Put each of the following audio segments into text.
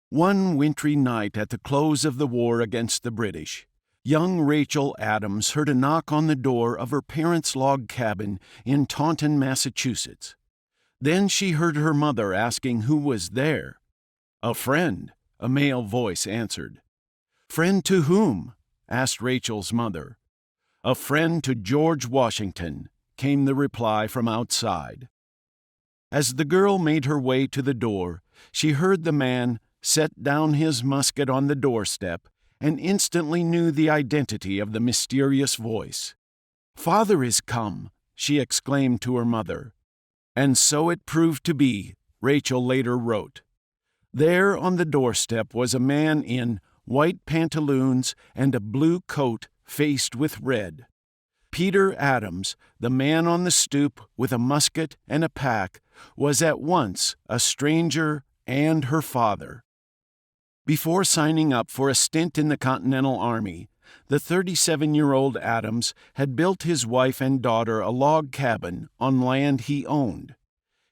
One wintry night at the close of the war against the British, young Rachel Adams heard a knock on the door of her parents' log cabin in Taunton, Massachusetts. Then she heard her mother asking who was there. "A friend," a male voice answered. "Friend to whom?" asked Rachel's mother. "A friend to George Washington," came the reply from outside. As the girl made her way to the door, she heard the man set down his musket on the doorstep and instantly knew the identity of the mysterious voice. "Father is come," she exclaimed to her mother. And so it proved to be, Rachel later wrote. There on the doorstep was a man in white pantaloons and a blue coat faced with red. Peter Adams, the man on the stoop with a musket and a pack, was at once a stranger and her father. Before signing up for a stint in the Continental Army, the 37-year-old Adams had built his wife and daughter a log cabin on land he owned.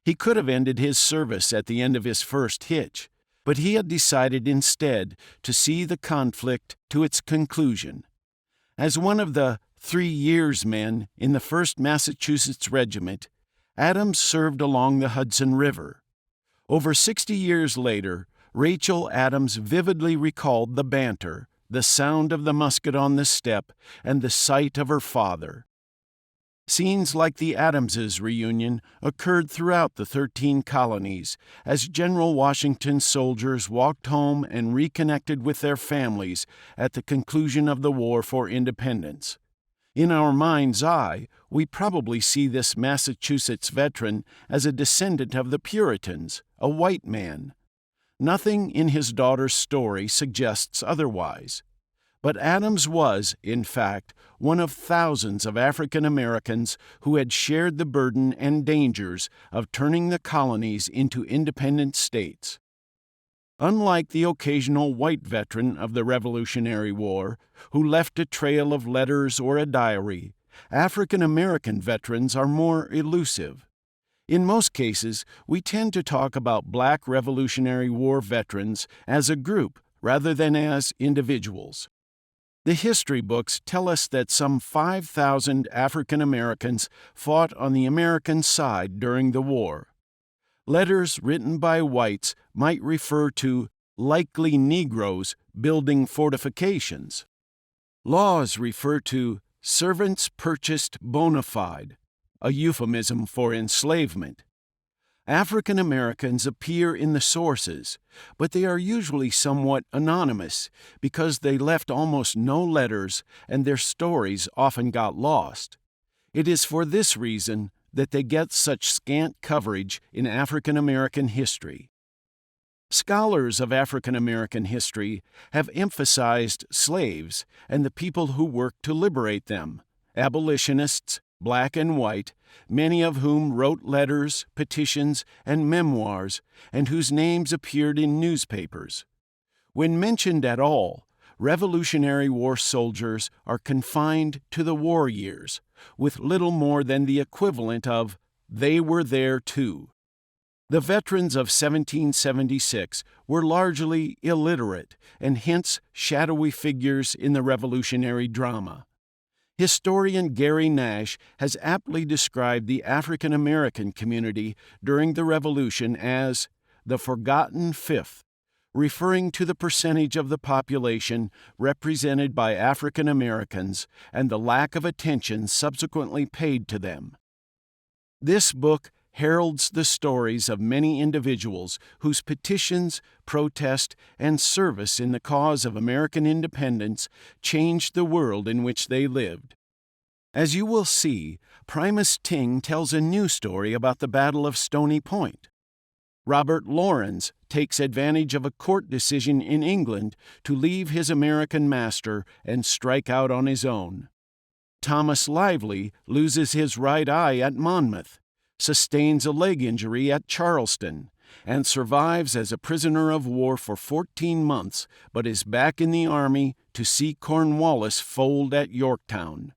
He could have ended his service at the end of his first hitch, but he had decided instead to see the conflict to its conclusion. As one of the 3 years men in the 1st Massachusetts Regiment, Adams served along the Hudson River. Over 60 years later, Rachel Adams vividly recalled the banter, the sound of the musket on the step, and the sight of her father. Scenes like the Adamses' reunion occurred throughout the 13 colonies as General Washington's soldiers walked home and reconnected with their families at the conclusion of the War for Independence. In our mind's eye, we probably see this Massachusetts veteran as a descendant of the Puritans, a white man. Nothing in his daughter's story suggests otherwise. But Adams was, in fact, one of thousands of African Americans who had shared the burden and dangers of turning the colonies into independent states. Unlike the occasional white veteran of the Revolutionary War, who left a trail of letters or a diary, African American veterans are more elusive. In most cases, we tend to talk about Black Revolutionary War veterans as a group rather than as individuals. The history books tell us that some 5,000 African Americans fought on the American side during the war. Letters written by whites might refer to likely Negroes building fortifications. Laws refer to servants purchased bona fide, a euphemism for enslavement. African Americans appear in the sources, but they are usually somewhat anonymous because they left almost no letters and their stories often got lost. It is for this reason that they get such scant coverage in African American history. Scholars of African American history have emphasized slaves and the people who worked to liberate them, abolitionists, Black and white, many of whom wrote letters, petitions, and memoirs, and whose names appeared in newspapers. When mentioned at all, Revolutionary War soldiers are confined to the war years, with little more than the equivalent of "they were there too." The veterans of 1776 were largely illiterate and hence shadowy figures in the Revolutionary drama. Historian Gary Nash has aptly described the African American community during the Revolution as the forgotten fifth, referring to the percentage of the population represented by African Americans and the lack of attention subsequently paid to them. This book heralds the stories of many individuals whose petitions, protest, and service in the cause of American independence changed the world in which they lived. As you will see, Primus Ting tells a new story about the Battle of Stony Point. Robert Laurens takes advantage of a court decision in England to leave his American master and strike out on his own. Thomas Lively loses his right eye at Monmouth, sustains a leg injury at Charleston, and survives as a prisoner of war for 14 months, but is back in the Army to see Cornwallis fold at Yorktown.